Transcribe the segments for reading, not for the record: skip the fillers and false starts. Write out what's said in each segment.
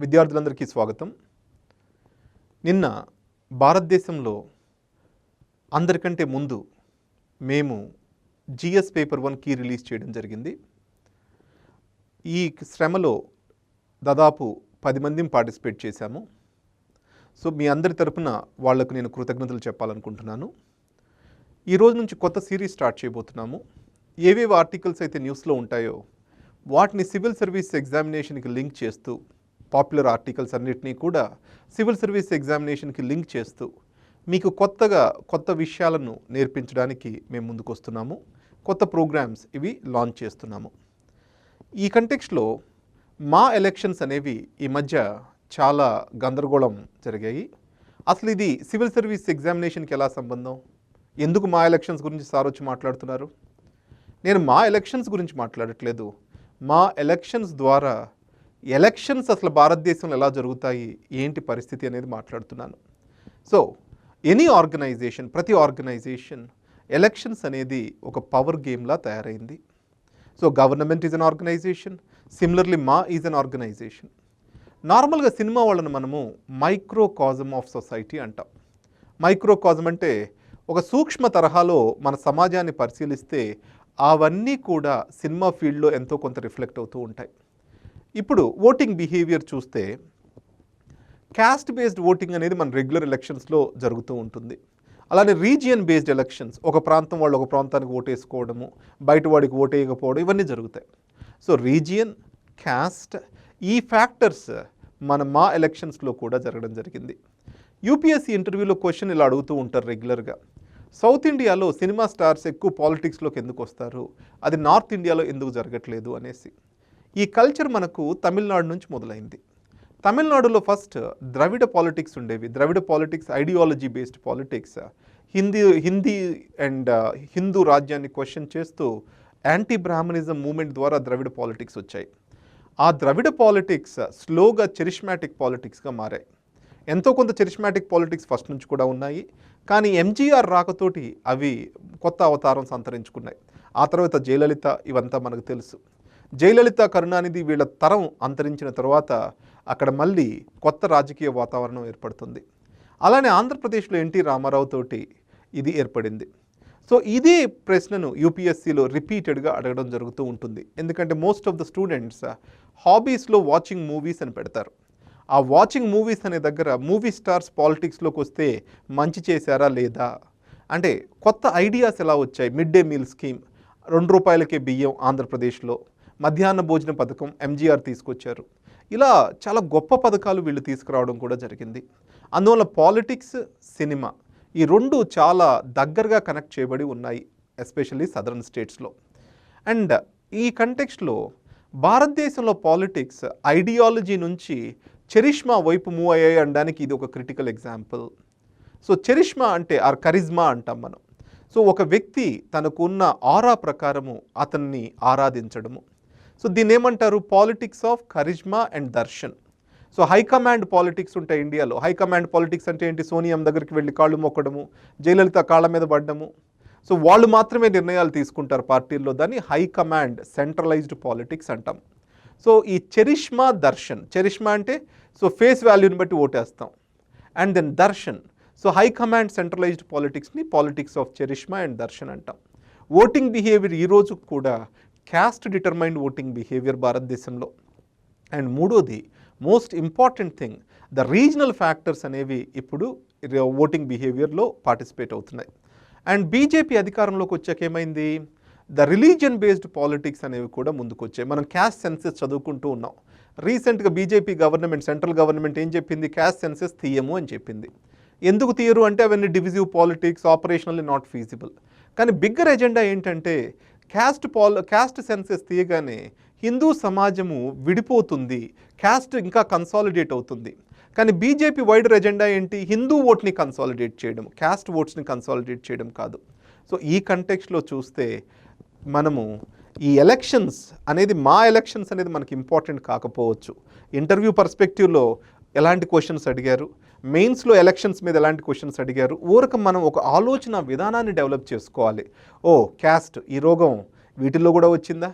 విద్యార్థులందరికీ స్వాగతం. నిన్న భారతదేశంలో అందరికంటే ముందు మేము జిఎస్ పేపర్ 1 కీ రిలీజ్ చేయడం జరిగింది. ఈ శ్రమలో దాదాపు 10 మందిని పార్టిసిపేట్ చేశాము. సో మీ అందరి తరపున వాళ్లకు నేను కృతజ్ఞతలు చెప్పాలనుకుంటున్నాను. ఈ రోజు నుంచి కొత్త సిరీస్ స్టార్ట్ చేయబోతున్నాము. ఏవేవి ఆర్టికల్స్ అయితే న్యూస్లో ఉంటాయో వాటిని సివిల్ సర్వీస్ ఎగ్జామినేషన్కి లింక్ చేస్తూ, పాపులర్ ఆర్టికల్స్ అన్నిటినీ కూడా సివిల్ సర్వీస్ ఎగ్జామినేషన్కి లింక్ చేస్తూ మీకు కొత్త విషయాలను నేర్పించడానికి మేము ముందుకు వస్తున్నాము. కొత్త ప్రోగ్రామ్స్ ఇవి లాంచ్ చేస్తున్నాము. ఈ కంటెక్స్ట్లో మా ఎలక్షన్స్ అనేవి ఈ మధ్య చాలా గందరగోళం జరిగాయి. అసలు ఇది సివిల్ సర్వీస్ ఎగ్జామినేషన్కి ఎలా సంబంధం? ఎందుకు మా ఎలక్షన్స్ గురించి సార్ వచ్చి మాట్లాడుతున్నారు? నేను మా ఎలక్షన్స్ గురించి మాట్లాడట్లేదు. మా ఎలక్షన్స్ ద్వారా ఎలక్షన్స్ అసలు భారతదేశంలో ఎలా జరుగుతాయి, ఏంటి పరిస్థితి అనేది మాట్లాడుతున్నాను. సో ఎనీ ఆర్గనైజేషన్, ప్రతి ఆర్గనైజేషన్ ఎలక్షన్స్ అనేది ఒక పవర్ గేమ్లా తయారైంది. So government is an organization, similarly మా ఈజ్ అన్ ఆర్గనైజేషన్. నార్మల్గా సినిమా వాళ్ళని మనము మైక్రోకాజం ఆఫ్ సొసైటీ అంటాం. మైక్రోకాజం అంటే ఒక సూక్ష్మ తరహాలో మన సమాజాన్ని పరిశీలిస్తే అవన్నీ కూడా సినిమా ఫీల్డ్లో ఎంతో కొంత రిఫ్లెక్ట్ అవుతూ ఉంటాయి. ఇప్పుడు ఓటింగ్ బిహేవియర్ చూస్తే క్యాస్ట్ బేస్డ్ ఓటింగ్ అనేది మన రెగ్యులర్ ఎలక్షన్స్లో జరుగుతూ ఉంటుంది. అలానే రీజియన్ బేస్డ్ ఎలక్షన్స్, ఒక ప్రాంతం వాళ్ళు ఒక ప్రాంతానికి ఓటేసుకోవడము, బయట వాడికి ఓటేయకపోవడం, ఇవన్నీ జరుగుతాయి. సో రీజియన్, క్యాస్ట్, ఈ ఫ్యాక్టర్స్ మా ఎలక్షన్స్లో కూడా జరగడం జరిగింది. యూపీఎస్సీ ఇంటర్వ్యూలో క్వశ్చన్ ఇలా అడుగుతూ ఉంటారు రెగ్యులర్గా. సౌత్ ఇండియాలో సినిమా స్టార్స్ ఎక్కువ పాలిటిక్స్లోకి ఎందుకు వస్తారు, అది నార్త్ ఇండియాలో ఎందుకు జరగట్లేదు అనేసి. ఈ కల్చర్ మనకు తమిళనాడు నుంచి మొదలైంది. తమిళనాడులో ఫస్ట్ ద్రవిడ పాలిటిక్స్ ఉండేవి. Dravida politics ideology based politics. Hindi and Hindu రాజ్యాన్ని క్వశ్చన్ చేస్తూ యాంటీ బ్రాహ్మణిజం మూమెంట్ ద్వారా ద్రవిడ పాలిటిక్స్ వచ్చాయి. ఆ ద్రవిడ పాలిటిక్స్ స్లోగా చెరిష్మాటిక్ పాలిటిక్స్గా మారాయి. ఎంతో కొంత చెరిష్మాటిక్ పాలిటిక్స్ ఫస్ట్ నుంచి కూడా ఉన్నాయి, కానీ ఎంజీఆర్ రాకతోటి అవి కొత్త అవతారం సంతరించుకున్నాయి. ఆ తర్వాత జయలలిత, ఇవంతా మనకు తెలుసు. జయలలిత, కరుణానిధి వీళ్ళ తరం అంతరించిన తర్వాత అక్కడ మళ్ళీ కొత్త రాజకీయ వాతావరణం ఏర్పడుతుంది. అలానే ఆంధ్రప్రదేశ్లో ఎన్టీ రామారావు తోటి ఇది ఏర్పడింది. సో ఇదే ప్రశ్నను యూపీఎస్సీలో రిపీటెడ్గా అడగడం జరుగుతూ ఉంటుంది. ఎందుకంటే మోస్ట్ ఆఫ్ ద స్టూడెంట్స్ హాబీస్లో వాచింగ్ మూవీస్ అని పెడతారు. ఆ వాచింగ్ మూవీస్ అనే దగ్గర మూవీ స్టార్స్ పాలిటిక్స్లోకి వస్తే మంచి చేశారా లేదా, అంటే కొత్త ఐడియాస్ ఎలా వచ్చాయి. మిడ్ డే మీల్ స్కీమ్, 2 రూపాయలకే బియ్యం ఆంధ్రప్రదేశ్లో, మధ్యాహ్న భోజన పథకం ఎంజీఆర్ తీసుకొచ్చారు. ఇలా చాలా గొప్ప పథకాలు వీళ్ళు తీసుకురావడం కూడా జరిగింది. అందువల్ల పాలిటిక్స్, సినిమా ఈ రెండు చాలా దగ్గరగా కనెక్ట్ చేయబడి ఉన్నాయి, ఎస్పెషల్లీ సదరన్ స్టేట్స్లో. అండ్ ఈ కంటెక్స్ట్లో భారతదేశంలో పాలిటిక్స్ ఐడియాలజీ నుంచి చెరిష్మా వైపు మూవ్ అయ్యాయి అనడానికి ఇది ఒక క్రిటికల్ ఎగ్జాంపుల్. సో చెరిష్మా అంటే ఆర్ కరిజ్మా అంటాం మనం. సో ఒక వ్యక్తి తనకున్న ఆరా ప్రకారము అతన్ని ఆరాధించడము. సో దీన్ని ఏమంటారు? Politics of charisma and darshan. So high command politics ఉంటాయి ఇండియాలో. హైకమాండ్ పాలిటిక్స్ అంటే ఏంటి? సోనియా దగ్గరికి వెళ్ళి కాళ్ళు మొక్కడము, జయలలిత కాళ్ళ మీద పడ్డము. సో వాళ్ళు మాత్రమే నిర్ణయాలు తీసుకుంటారు పార్టీల్లో. దాన్ని హైకమాండ్, సెంట్రలైజ్డ్ పాలిటిక్స్ అంటాం. సో ఈ చెరిష్మా, దర్శన్, చెరిష్మా అంటే సో ఫేస్ వాల్యూని బట్టి ఓటేస్తాం, and then darshan, so high command centralized పాలిటిక్స్ని politics of charisma and darshan అంటాం. ఓటింగ్ బిహేవియర్ ఈరోజు కూడా క్యాస్ట్ డిటర్మైన్డ్ ఓటింగ్ బిహేవియర్ భారతదేశంలో. అండ్ మూడోది most important thing, the regional factors అనేవి ఇప్పుడు ఓటింగ్ బిహేవియర్లో పార్టిసిపేట్ అవుతున్నాయి. అండ్ బీజేపీ అధికారంలోకి వచ్చాక ఏమైంది? ద రిలీజియన్ బేస్డ్ పాలిటిక్స్ అనేవి కూడా ముందుకు వచ్చాయి. మనం క్యాస్ట్ సెన్సెస్ చదువుకుంటూ ఉన్నాం. రీసెంట్గా బీజేపీ గవర్నమెంట్, సెంట్రల్ గవర్నమెంట్ ఏం చెప్పింది? క్యాస్ట్ సెన్సెస్ తీయము అని చెప్పింది. ఎందుకు తీయరు అంటే అవన్నీ డివిజివ్ పాలిటిక్స్, ఆపరేషనల్లీ నాట్ ఫీజిబుల్. కానీ బిగ్గర్ ఎజెండా ఏంటంటే క్యాస్ట్ సెన్సెస్ తీయగానే హిందూ సమాజము విడిపోతుంది, క్యాస్ట్ ఇంకా కన్సాలిడేట్ అవుతుంది. కానీ బీజేపీ వైడర్ ఎజెండా ఏంటి? హిందూ ఓట్ని కన్సాలిడేట్ చేయడం, క్యాస్ట్ ఓట్స్ని కన్సాలిడేట్ చేయడం కాదు. సో ఈ కంటెక్స్ట్లో చూస్తే మనము ఈ ఎలక్షన్స్ అనేది, మా ఎలక్షన్స్ అనేది మనకి ఇంపార్టెంట్ కాకపోవచ్చు. ఇంటర్వ్యూ పర్స్పెక్టివ్లో ఎలాంటి క్వశ్చన్స్ అడిగారు, మెయిన్స్లో ఎలక్షన్స్ మీద ఎలాంటి క్వశ్చన్స్ అడిగారు, ఊరక మనం ఒక ఆలోచన విధానాన్ని డెవలప్ చేసుకోవాలి. ఓ క్యాస్ట్, ఈ రోగం వీటిల్లో కూడా వచ్చిందా?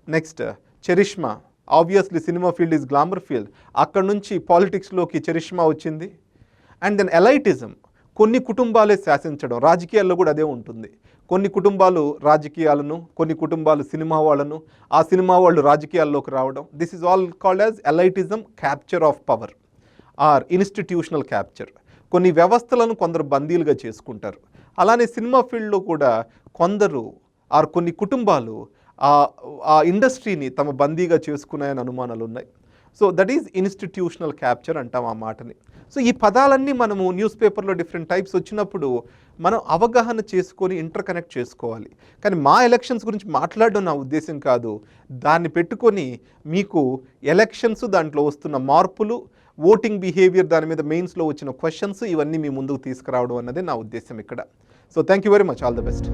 Next charisma, obviously cinema field is glamour field. అక్కడ నుంచి పాలిటిక్స్లోకి చరిష్మా వచ్చింది. అండ్ దెన్ ఎలైటిజం, కొన్ని కుటుంబాలే శాసించడం, రాజకీయాల్లో కూడా అదే ఉంటుంది. కొన్ని కుటుంబాలు రాజకీయాలను, కొన్ని కుటుంబాలు సినిమా వాళ్ళను, ఆ సినిమా వాళ్ళు రాజకీయాల్లోకి రావడం. This is all called as elitism, capture of power or institutional capture. కొన్ని వ్యవస్థలను కొందరు బందీలుగా చేసుకుంటారు. అలానే సినిమా ఫీల్డ్లో కూడా కొందరు ఆర్ కొన్ని కుటుంబాలు ఆ ఇండస్ట్రీని తమ బందీగా చేసుకున్నాయని అనుమానాలు ఉన్నాయి. So that is institutional capture అంటాం ఆ మాటని. సో ఈ పదాలన్నీ మనము న్యూస్ పేపర్లో డిఫరెంట్ టైప్స్ వచ్చినప్పుడు మనం అవగాహన చేసుకొని ఇంటర్ కనెక్ట్ చేసుకోవాలి. కానీ మా ఎలక్షన్స్ గురించి మాట్లాడడం నా ఉద్దేశం కాదు. దాన్ని పెట్టుకొని మీకు ఎలక్షన్స్, దాంట్లో వస్తున్న మార్పులు, ఓటింగ్ బిహేవియర్, దాని మీద మెయిన్స్లో వచ్చిన క్వశ్చన్స్, ఇవన్నీ మీ ముందుకు తీసుకురావడం అన్నదే నా ఉద్దేశం ఇక్కడ. So thank you very much. All the best.